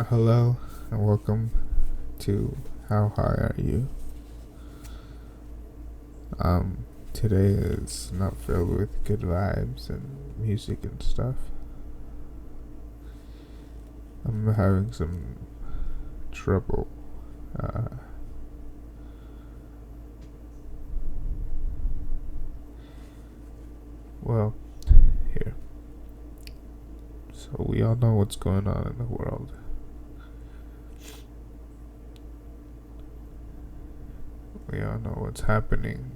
Hello and welcome to How High Are You? Today is not filled with good vibes and music and stuff. I'm having some trouble. Uh, well, here. So we all know what's going on in the world. We all know what's happening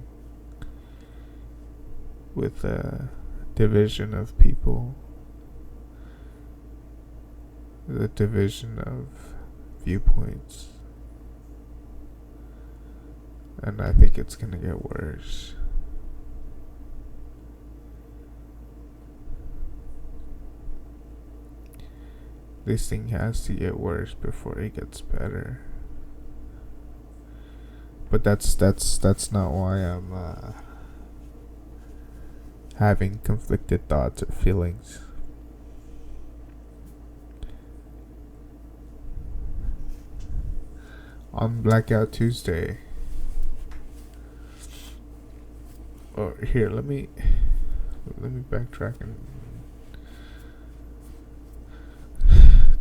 with the division of people, the division of viewpoints, and I think it's gonna get worse. This thing has to get worse before it gets better. But that's not why I'm having conflicted thoughts or feelings. On Blackout Tuesday, or here, let me backtrack and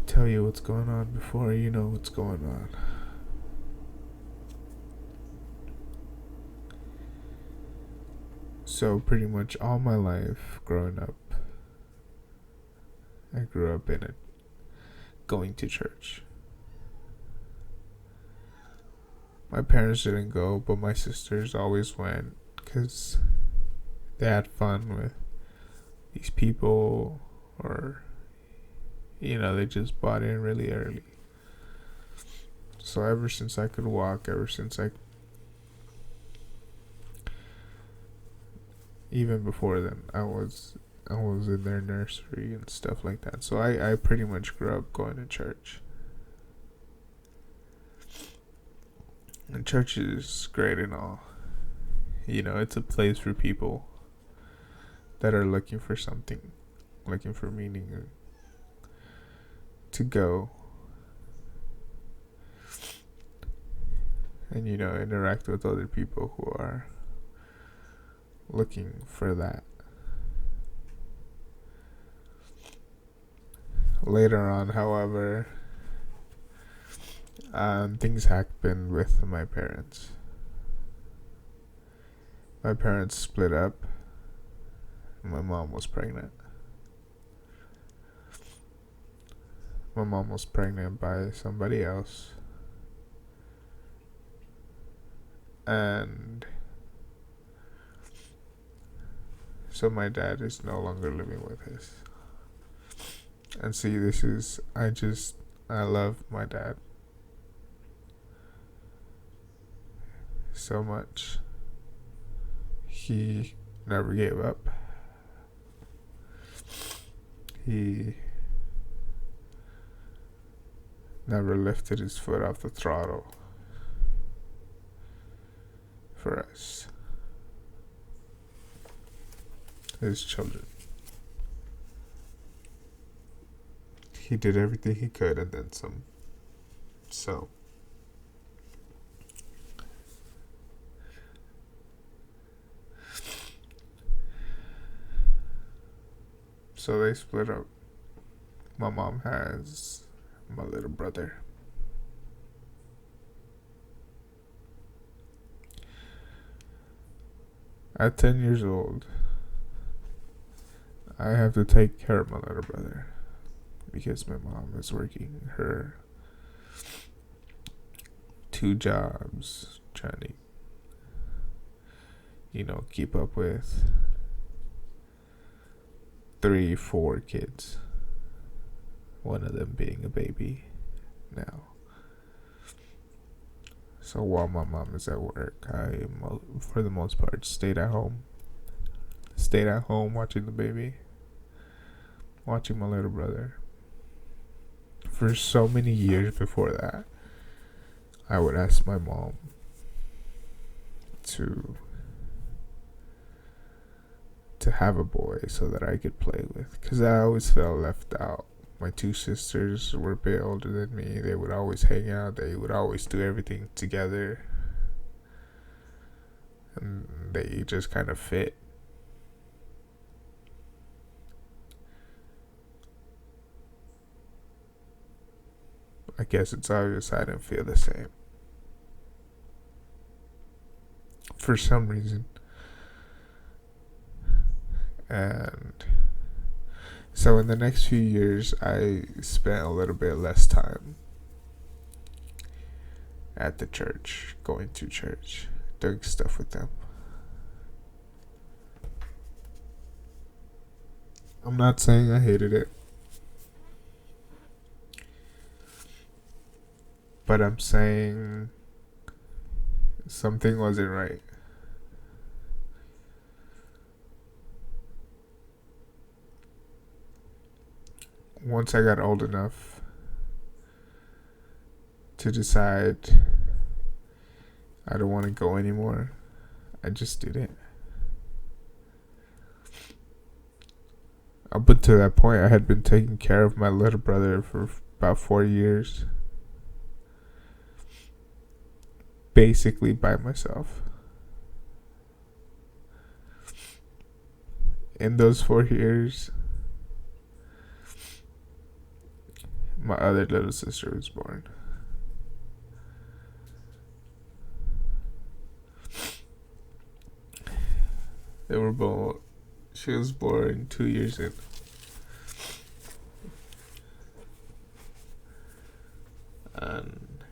tell you what's going on before you know what's going on. So pretty much all my life growing up, I grew up in it, going to church. My parents didn't go, but my sisters always went because they had fun with these people, or they just bought in really early. So ever since I could walk, ever since even before then, I was in their nursery and stuff like that. So I pretty much grew up going to church. And church is great and all. It's a place for people that are looking for something, looking for meaning, to go and interact with other people who are looking for that. Later on, however, things happened with my parents. My parents split up. My mom was pregnant. My mom was pregnant by somebody else. And so my dad is no longer living with us. And see, I love my dad so much. He never gave up. He never lifted his foot off the throttle for us, his children. He did everything he could and then some. So they split up. My mom has my little brother. At 10 years old, I have to take care of my little brother because my mom is working her 2 jobs, trying to, keep up with 3, 4 kids. One of them being a baby now. So while my mom is at work, I, for the most part, stayed at home. Stayed at home watching the baby, watching my little brother. For so many years before that, I would ask my mom to have a boy so that I could play with, because I always felt left out. my two sisters were a bit older than me. They would always hang out. They would always do everything together. And they just kind of fit. I guess it's obvious I didn't feel the same. For some reason. And so in the next few years, I spent a little bit less time at the church, going to church, doing stuff with them. I'm not saying I hated it, but I'm saying something wasn't right. Once I got old enough to decide I don't want to go anymore, I just didn't. Up until that point, I had been taking care of my little brother for about 4 years. Basically by myself. In those 4 years, my other little sister was born. They were both. She was born 2 years in. And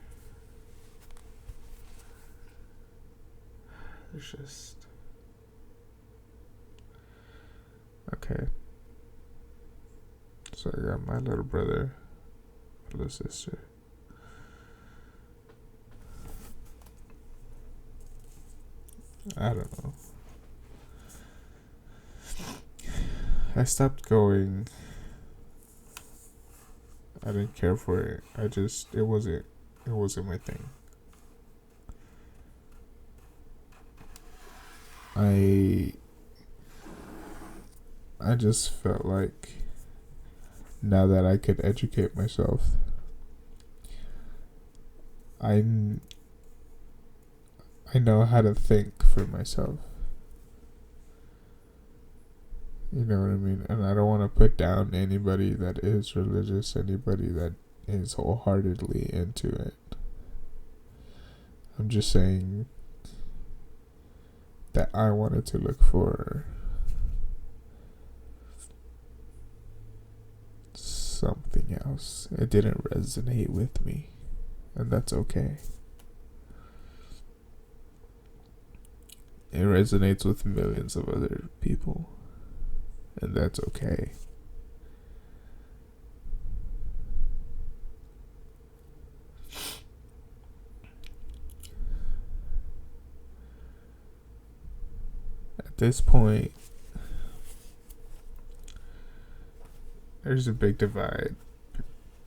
it's just okay. So I got my little brother, my little sister. I don't know. I stopped going. I didn't care for it. It wasn't my thing. I just felt like now that I could educate myself, I know how to think for myself. You know what I mean? And I don't want to put down anybody that is religious, anybody that is wholeheartedly into it. I'm just saying that I wanted to look for something else. It didn't resonate with me, and that's okay. It resonates with millions of other people, and that's okay. At this point, there's a big divide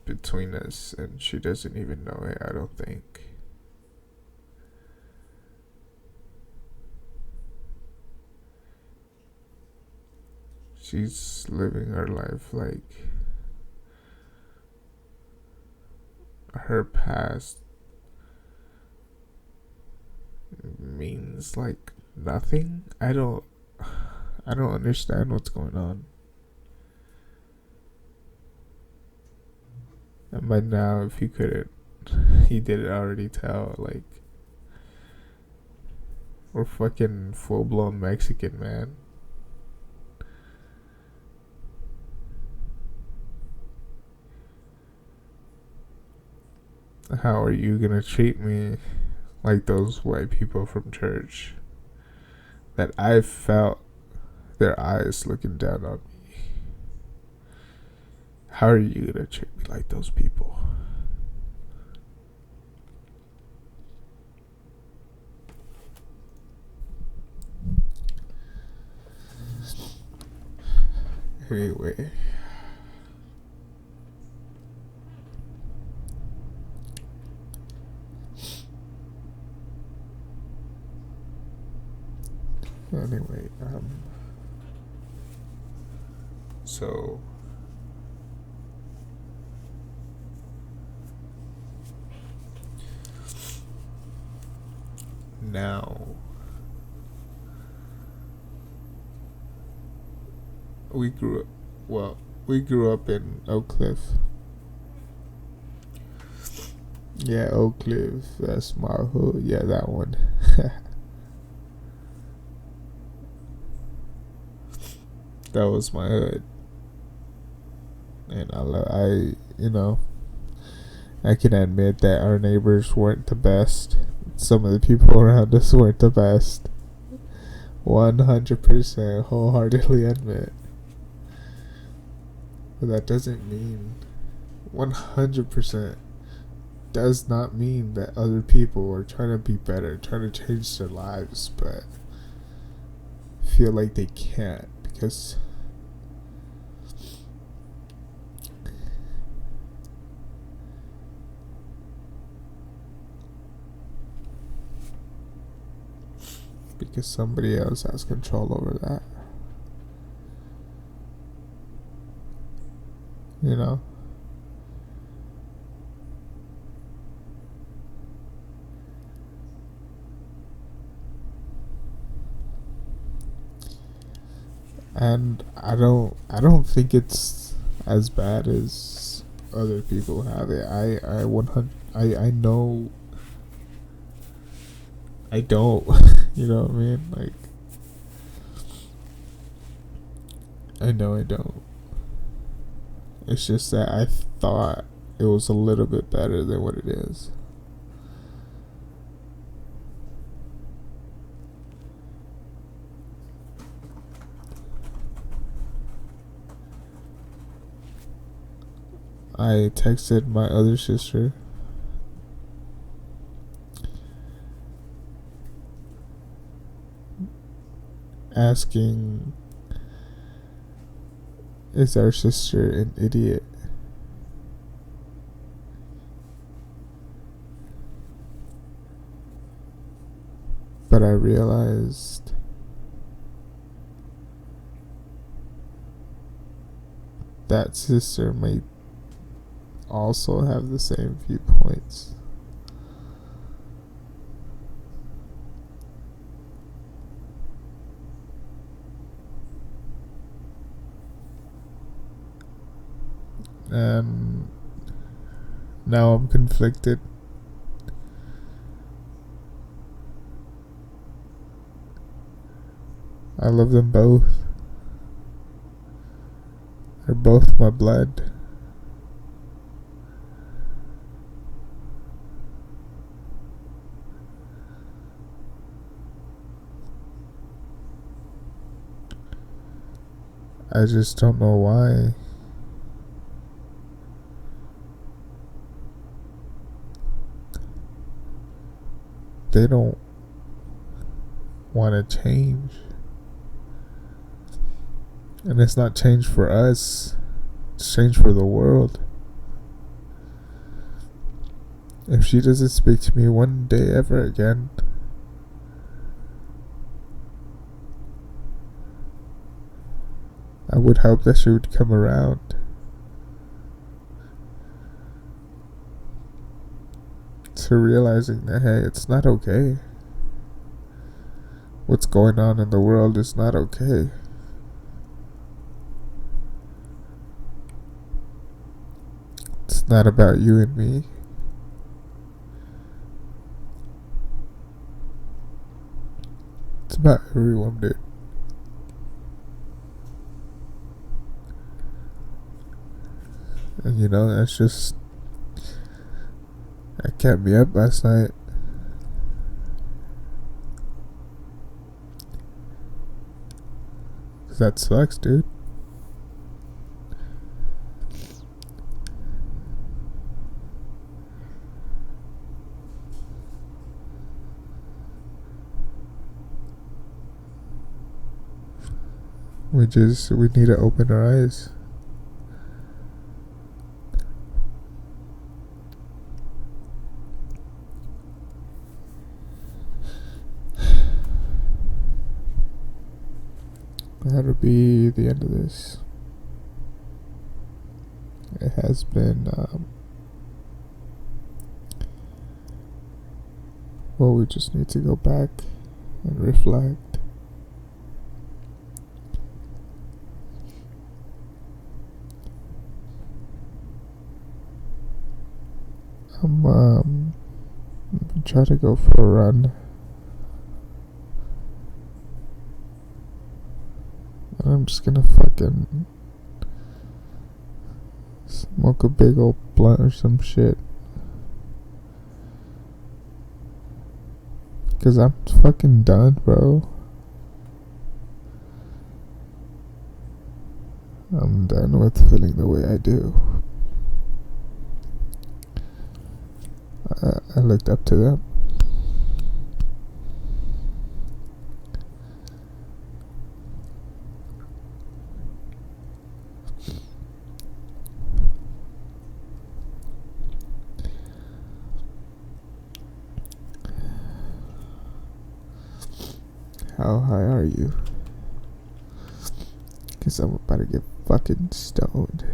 between us, and she doesn't even know it, I don't think. She's living her life like her past means like nothing. I don't understand what's going on. And by now, if you couldn't, you didn't already tell, like, we're fucking full blown Mexican, man. How are you gonna treat me like those white people from church that I felt their eyes looking down on me? How are you gonna treat me like those people? Anyway. So now. We grew up, well, we grew up in Oak Cliff. Yeah, Oak Cliff, that's my hood. Yeah, that one. That was my hood. And I can admit that our neighbors weren't the best. Some of the people around us weren't the best. 100% wholeheartedly admit. But that doesn't mean 100% does not mean that other people are trying to be better, trying to change their lives, but feel like they can't because somebody else has control over that. You know? And I don't think it's as bad as other people have it. I know I don't. You know what I mean? Like, I know I don't. It's just that I thought it was a little bit better than what it is. I texted my other sister asking, is our sister an idiot? But I realized that sister may also have the same viewpoints. And now I'm conflicted. I love them both. They're both my blood. I just don't know why. They don't want to change. And it's not change for us, it's change for the world. If she doesn't speak to me one day ever again, I would hope that she would come around to realizing that, hey, it's not okay. What's going on in the world is not okay. It's not about you and me. It's about everyone, dude. And that's just, that kept me up last night. Cause that sucks, dude. We need to open our eyes. That'll be the end of this. It has been Well, we just need to go back and reflect. I'm try to go for a run. And I'm just gonna fucking smoke a big old blunt or some shit. Cause I'm fucking done, bro. I'm done with feeling the way I do. I looked up to them. How high are you? Cause I'm about to get fucking stoned.